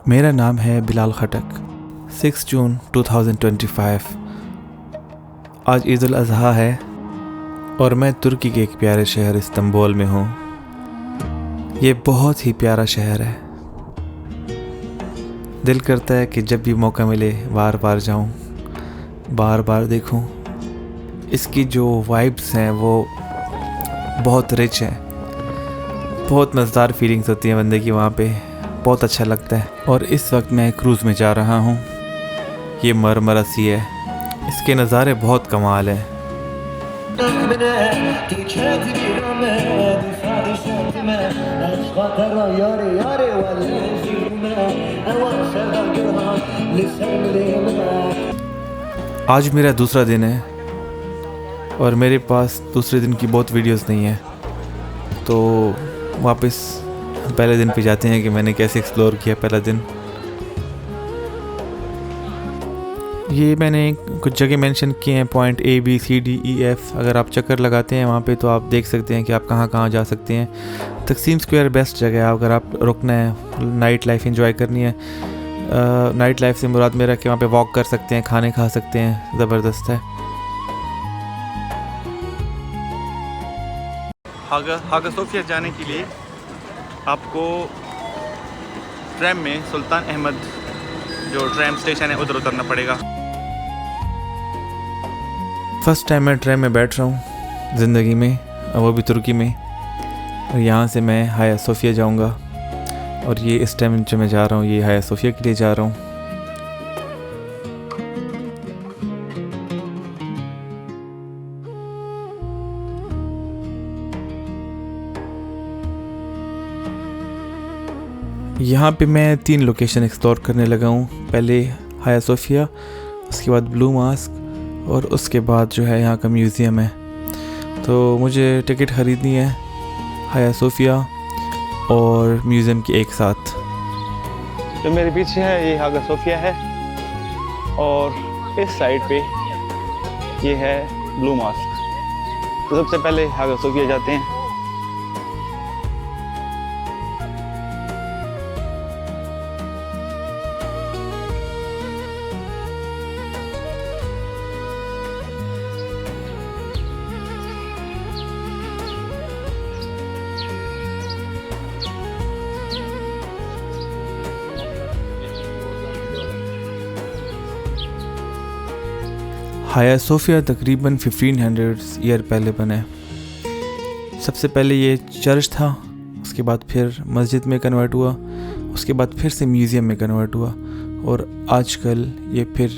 मेरा नाम है बिलाल खटक। 6 जून 2025 आज ईद उल अज़हा है और मैं तुर्की के एक प्यारे शहर इस्तांबुल में हूँ। ये बहुत ही प्यारा शहर है। दिल करता है कि जब भी मौका मिले बार बार जाऊँ, बार बार देखूँ। इसकी जो वाइब्स हैं वो बहुत रिच हैं। बहुत मज़ेदार फीलिंग्स होती हैं बंदे की वहाँ पे। बहुत अच्छा लगता है। और इस वक्त मैं क्रूज़ में जा रहा हूँ। ये मरमरा सी है। इसके नज़ारे बहुत कमाल है। आज मेरा दूसरा दिन है और मेरे पास दूसरे दिन की बहुत वीडियोस नहीं है, तो वापस पहले दिन पे जाते हैं कि मैंने कैसे एक्सप्लोर किया पहला दिन। ये मैंने कुछ जगह मेंशन किए हैं, point A B C D E F। अगर आप चक्कर लगाते हैं वहाँ पे तो आप देख सकते हैं कि आप कहाँ कहाँ जा सकते हैं। तकसीम स्क्वायर बेस्ट जगह है अगर आप रुकना है, नाइट लाइफ एंजॉय करनी है। नाइट लाइफ से मुराद मेरा कि वहाँ पे वॉक कर सकते हैं, खाने खा सकते हैं, ज़बरदस्त है। हागा सोफिया जाने के लिए आपको ट्रैम में सुल्तान अहमद जो ट्रैम स्टेशन है उधर उतरना पड़ेगा। फर्स्ट टाइम मैं ट्रैम में बैठ रहा हूँ ज़िंदगी में, और वो भी तुर्की में। और यहाँ से मैं हाया सोफिया जाऊँगा, और ये इस टाइम जो मैं जा रहा हूँ ये हाया सोफिया के लिए जा रहा हूँ। यहाँ पे मैं 3 लोकेशन एक्सप्लोर करने लगा हूँ। पहले हाया सोफिया, उसके बाद ब्लू मास्क, और उसके बाद जो है यहाँ का म्यूज़ियम है। तो मुझे टिकट ख़रीदनी है हाया सोफिया और म्यूज़ियम की एक साथ। जो मेरे पीछे है ये हागा सोफिया है, और इस साइड पे ये है ब्लू मास्क। तो सबसे पहले हागा सोफिया जाते हैं। हाया सोफिया तकरीबन 1500 ईयर पहले बना है। सबसे पहले ये चर्च था, उसके बाद फिर मस्जिद में कन्वर्ट हुआ, उसके बाद फिर से म्यूज़ियम में कन्वर्ट हुआ, और आजकल ये फिर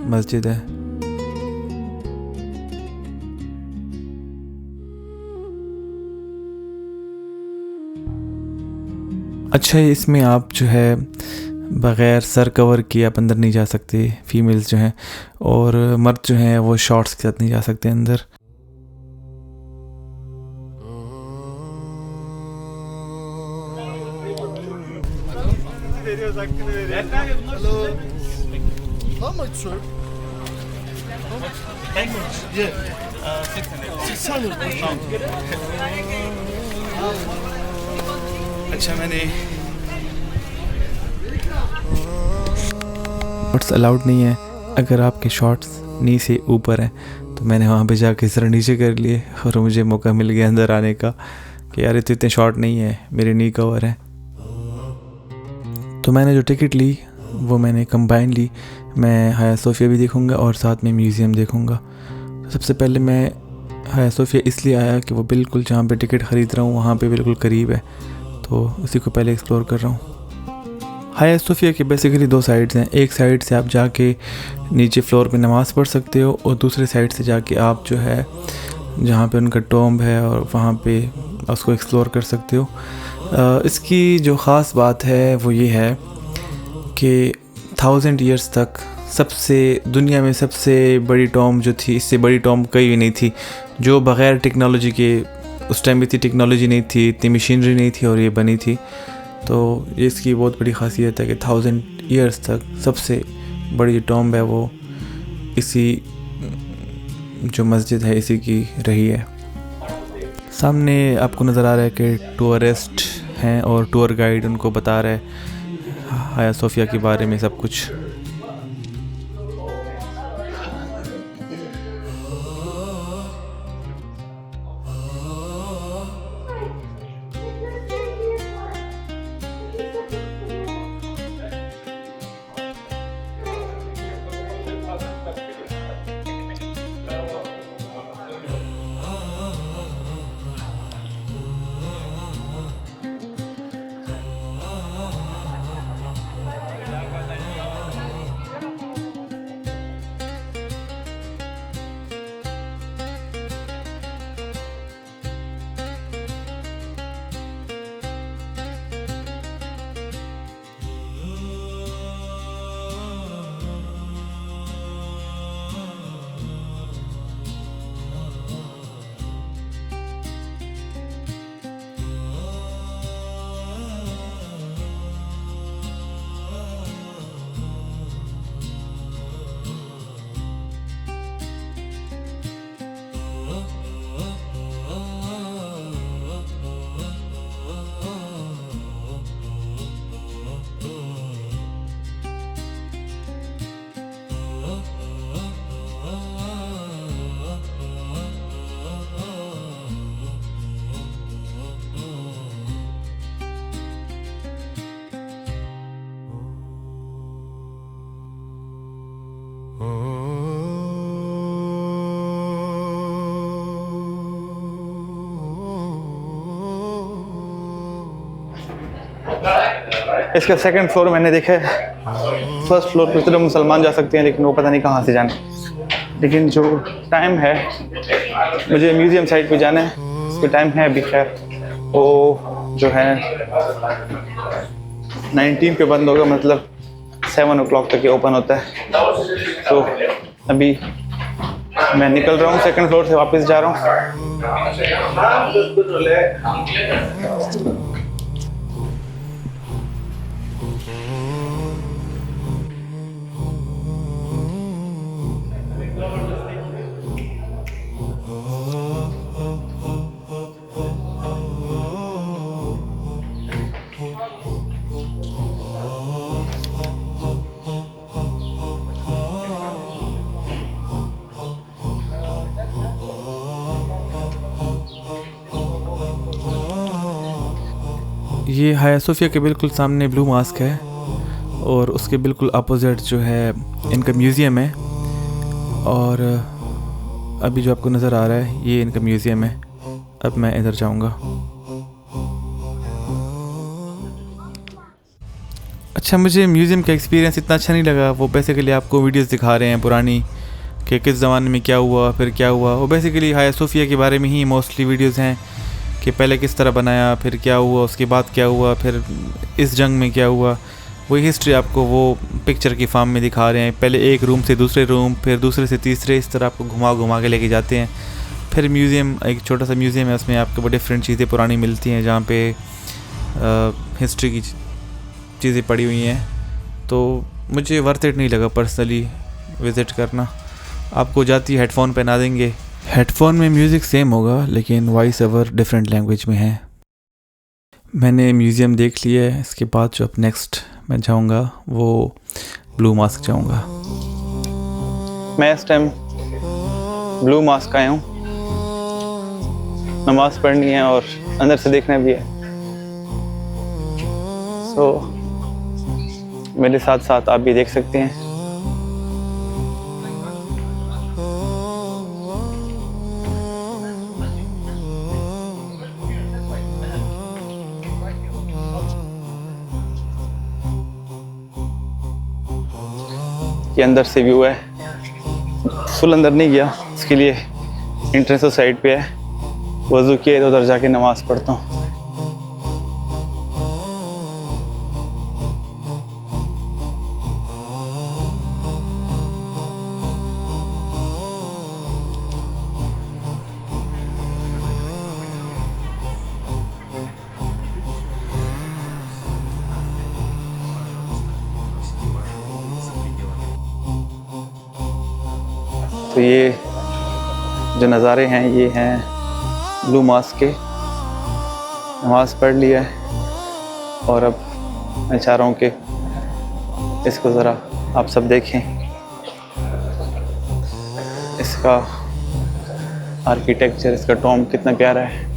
मस्जिद है। अच्छा, इसमें आप जो है बग़ैर सर कवर किए आप अंदर नहीं जा सकते, फीमेल्स जो हैं, और मर्द जो हैं वो शॉर्ट्स के साथ नहीं जा सकते अंदर। अच्छा, मैंने शॉर्ट्स अलाउड नहीं है अगर आपके शॉर्ट्स नी से ऊपर हैं, तो मैंने वहाँ पे जाके ज़रा नीचे कर लिए, और मुझे मौका मिल गया अंदर आने का कि यार तो इतने शॉर्ट नहीं है, मेरे नी कवर है। तो मैंने जो टिकट ली वो मैंने कंबाइन ली। मैं हाया सोफिया भी देखूँगा और साथ में म्यूज़ियम देखूँगा। तो सबसे पहले मैं हाया सोफिया इसलिए आया कि वो बिल्कुल जहाँ पे टिकट ख़रीद रहा हूँ वहाँ पे बिल्कुल करीब है, तो उसी को पहले एक्सप्लोर कर रहा हूँ। हाया सोफिया के बेसिकली 2 साइड्स हैं। एक साइड से आप जाके नीचे फ्लोर पे नमाज़ पढ़ सकते हो, और दूसरे साइड से जाके आप जो है जहाँ पे उनका टॉम्ब है और वहाँ पे उसको एक्सप्लोर कर सकते हो। इसकी जो ख़ास बात है वो ये है कि 1000 ईयर्स तक दुनिया में सबसे बड़ी टॉम्ब जो थी, इससे बड़ी टॉम्ब कहीं भी नहीं थी, जो बग़ैर टेक्नोलॉजी के, उस टाइम इतनी टेक्नोलॉजी नहीं थी, इतनी मशीनरी नहीं थी, और ये बनी थी। तो इसकी बहुत बड़ी ख़ासियत है कि 1000 ईयर्स तक सबसे बड़ी टॉम्ब है वो इसी जो मस्जिद है इसी की रही है। सामने आपको नज़र आ रहा है कि टूरिस्ट हैं और टूर गाइड उनको बता रहा है हाया सोफिया के बारे में सब कुछ। इसका सेकंड फ्लोर मैंने देखा है। फर्स्ट फ्लोर पे तो मुसलमान जा सकते हैं, लेकिन वो पता नहीं कहाँ से जाने। लेकिन जो टाइम है, मुझे म्यूज़ियम साइड पे जाना है। इसका टाइम है अभी, खैर वो जो है 19 पे बंद होगा, मतलब 7 o'clock तक ये ओपन होता है। तो अभी मैं निकल रहा हूँ, सेकंड फ्लोर से वापस जा रहा हूँ। ये हाया सोफिया के बिल्कुल सामने ब्लू मास्क है और उसके बिल्कुल अपोजिट जो है इनका म्यूज़ियम है। और अभी जो आपको नज़र आ रहा है ये इनका म्यूज़ियम है। अब मैं इधर जाऊंगा। अच्छा, मुझे म्यूज़ियम का एक्सपीरियंस इतना अच्छा नहीं लगा। वो बेसिकली आपको वीडियोस दिखा रहे हैं पुरानी कि किस ज़माने में क्या हुआ, फिर क्या हुआ। वो बेसिकली हाया सोफिया के बारे में ही मोस्टली वीडियोस हैं कि पहले किस तरह बनाया, फिर क्या हुआ, उसके बाद क्या हुआ, फिर इस जंग में क्या हुआ। वही हिस्ट्री आपको वो पिक्चर की फॉर्म में दिखा रहे हैं। पहले एक रूम से दूसरे रूम, फिर दूसरे से तीसरे, इस तरह आपको घुमा घुमा के लेके जाते हैं। फिर म्यूज़ियम, एक छोटा सा म्यूज़ियम है, उसमें आपको बहुत डिफरेंट चीज़ें पुरानी मिलती हैं, जहाँ पे हिस्ट्री की चीज़ें पड़ी हुई हैं। तो मुझे वर्थ इट नहीं लगा पर्सनली विज़िट करना। आपको जाती हेडफोन पहना देंगे। हेडफोन में म्यूज़िक सेम होगा लेकिन वॉइस ओवर डिफरेंट लैंग्वेज में है। मैंने म्यूज़ियम देख लिया है। इसके बाद जो अब नेक्स्ट मैं जाऊंगा वो ब्लू मास्क जाऊंगा। मैं इस टाइम ब्लू मास्क आया हूँ। नमाज पढ़नी है और अंदर से देखना भी है। सो मेरे साथ साथ आप भी देख सकते हैं। ये अंदर से व्यू है। फुल अंदर नहीं गया, इसके लिए एंट्रेंस साइड पे है। वज़ू किया तो उधर जाके नमाज पढ़ता हूँ। तो ये जो नज़ारे हैं ये हैं ब्लू मास्क के। नमाज़ पढ़ लिया है और अब मैं चाह रहा हूँ कि इसको ज़रा आप सब देखें, इसका आर्किटेक्चर, इसका टॉम कितना प्यारा है।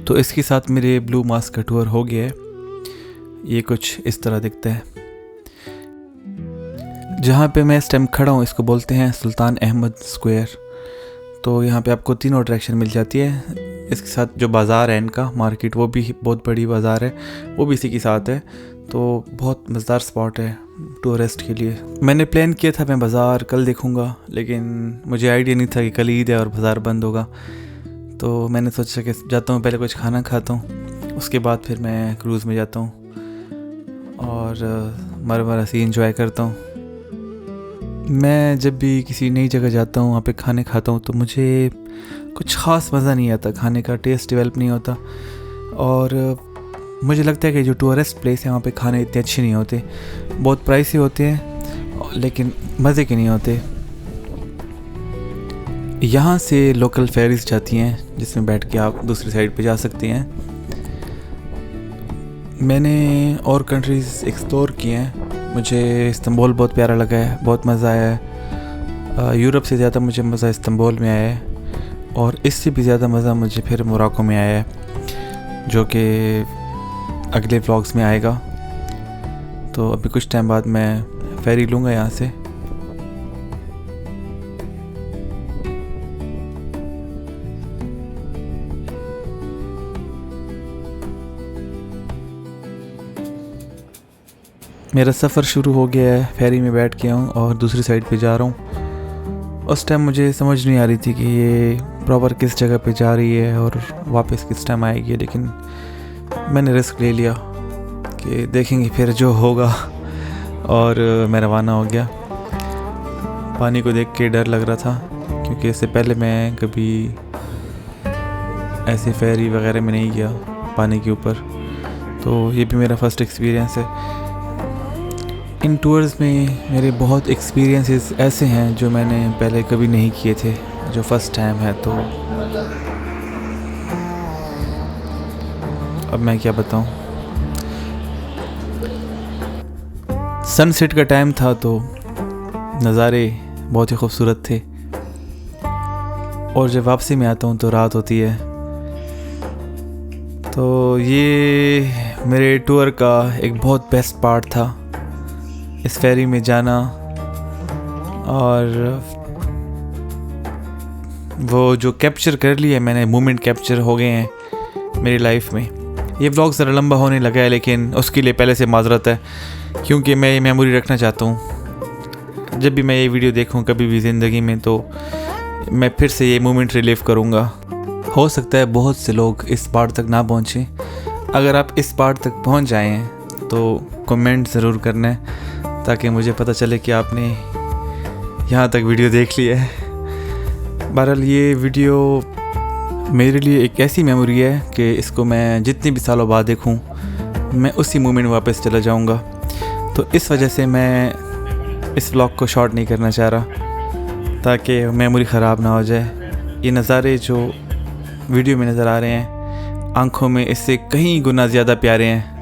तो इसके साथ मेरे ब्लू मास्क का टूर हो गया है। ये कुछ इस तरह दिखता है। जहाँ पे मैं इस टाइम खड़ा हूँ इसको बोलते हैं सुल्तान अहमद स्क्वायर। तो यहाँ पे आपको तीनों अट्रैक्शन मिल जाती है। इसके साथ जो बाज़ार है इनका मार्केट, वो भी बहुत बड़ी बाज़ार है, वो भी इसी के साथ है। तो बहुत मज़ेदार स्पॉट है टूरिस्ट के लिए। मैंने प्लान किया था मैं बाज़ार कल देखूँगा, लेकिन मुझे आइडिया नहीं था कि कल ईद है और बाज़ार बंद होगा। तो मैंने सोचा कि जाता हूँ पहले कुछ खाना खाता हूँ, उसके बाद फिर मैं क्रूज़ में जाता हूँ और मर सी एंजॉय करता हूँ। मैं जब भी किसी नई जगह जाता हूँ वहाँ पे खाने खाता हूँ तो मुझे कुछ ख़ास मज़ा नहीं आता, खाने का टेस्ट डेवलप नहीं होता। और मुझे लगता है कि जो टूरिस्ट प्लेस है वहाँ पे खाने इतने अच्छे नहीं होते, बहुत प्राइसी होते हैं लेकिन मज़े के नहीं होते। यहाँ से लोकल फेरीज जाती हैं जिसमें बैठ के आप दूसरी साइड पे जा सकते हैं। मैंने और कंट्रीज़ एक्सप्लोर किए हैं, मुझे इस्तांबुल बहुत प्यारा लगा है, बहुत मज़ा आया है। यूरोप से ज़्यादा मुझे मज़ा इस्तांबुल में आया है और इससे भी ज़्यादा मज़ा मुझे फिर मोरक्को में आया है, जो कि अगले व्लॉग्स में आएगा। तो अभी कुछ टाइम बाद मैं फेरी लूँगा यहाँ से। मेरा सफ़र शुरू हो गया है, फेरी में बैठ गया हूँ और दूसरी साइड पे जा रहा हूँ। उस टाइम मुझे समझ नहीं आ रही थी कि ये प्रॉपर किस जगह पे जा रही है और वापस किस टाइम आएगी, लेकिन मैंने रिस्क ले लिया कि देखेंगे फिर जो होगा, और मैं रवाना हो गया। पानी को देख के डर लग रहा था क्योंकि इससे पहले मैं कभी ऐसे फेरी वगैरह में नहीं गया पानी के ऊपर, तो ये भी मेरा फ़र्स्ट एक्सपीरियंस है। इन टूर्स में मेरे बहुत एक्सपीरियंसेस ऐसे हैं जो मैंने पहले कभी नहीं किए थे, जो फर्स्ट टाइम है। तो अब मैं क्या बताऊं। सनसेट का टाइम था तो नज़ारे बहुत ही खूबसूरत थे, और जब वापसी में आता हूं तो रात होती है। तो ये मेरे टूर का एक बहुत बेस्ट पार्ट था, इस फेरी में जाना, और वो जो कैप्चर कर लिया मैंने, मोमेंट कैप्चर हो गए हैं मेरी लाइफ में। ये व्लॉग ज़रा लंबा होने लगा है, लेकिन उसके लिए पहले से माजरत है क्योंकि मैं ये मेमोरी रखना चाहता हूँ। जब भी मैं ये वीडियो देखूँ कभी भी ज़िंदगी में तो मैं फिर से ये मोमेंट रिलीव करूँगा। हो सकता है बहुत से लोग इस पार्ट तक ना पहुँचें। अगर आप इस पार्ट तक पहुँच जाएँ हैं तो कमेंट ज़रूर करना है ताकि मुझे पता चले कि आपने यहाँ तक वीडियो देख ली है। बहरहाल ये वीडियो मेरे लिए एक ऐसी मेमोरी है कि इसको मैं जितने भी सालों बाद देखूं मैं उसी मोमेंट वापस चला जाऊंगा। तो इस वजह से मैं इस व्लॉग को शॉर्ट नहीं करना चाह रहा ताकि मेमोरी ख़राब ना हो जाए। ये नज़ारे जो वीडियो में नज़र आ रहे हैं आंखों में इससे कहीं गुना ज़्यादा प्यारे हैं।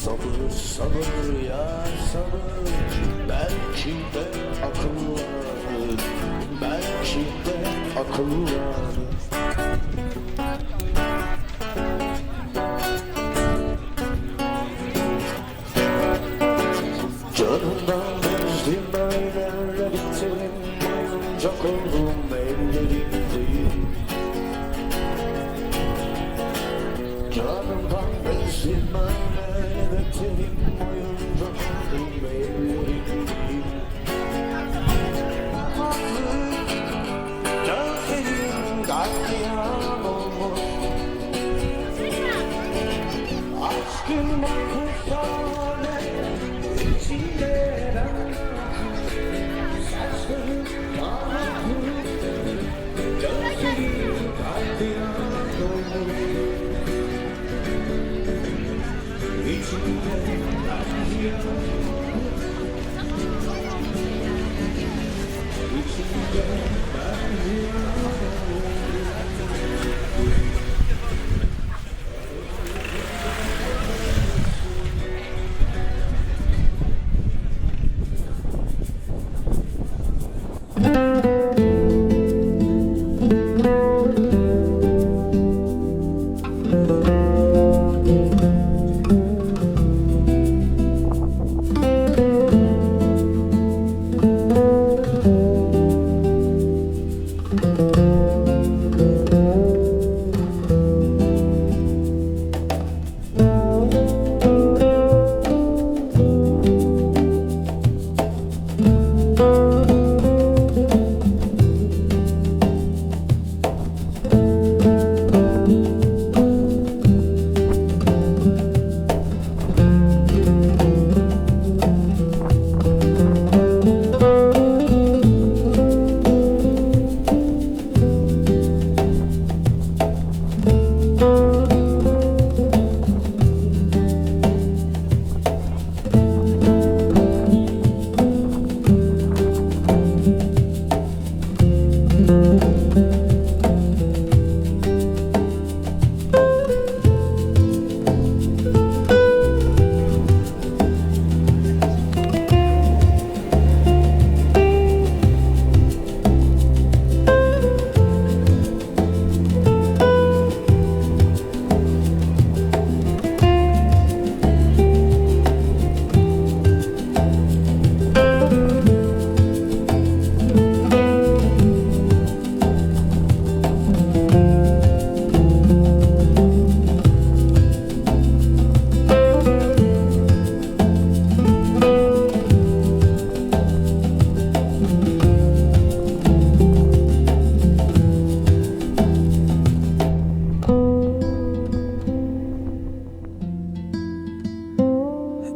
Sabır sabır ya sabır, belki de akıllı, belki de akıllı. kullanır. Canımdan bezdim böylelerle biterim, oyuncak oldum ellerindeyim. Canımdan bezdim böylelerle biterim, oyuncak oldum ellerindeyim. Gözlerim gardiyan olmuş, aşkın bakışlarına içinde ben saçlarım kanatlı, gözlerim gardiyan olmuş, içinde gardiyan olmuş, içinde gardiyan olmuş.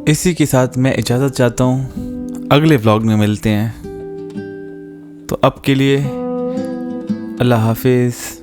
इसी के साथ मैं इजाज़त चाहता हूँ, अगले vlog में मिलते हैं। तो अब के लिए अल्लाह हाफिज़।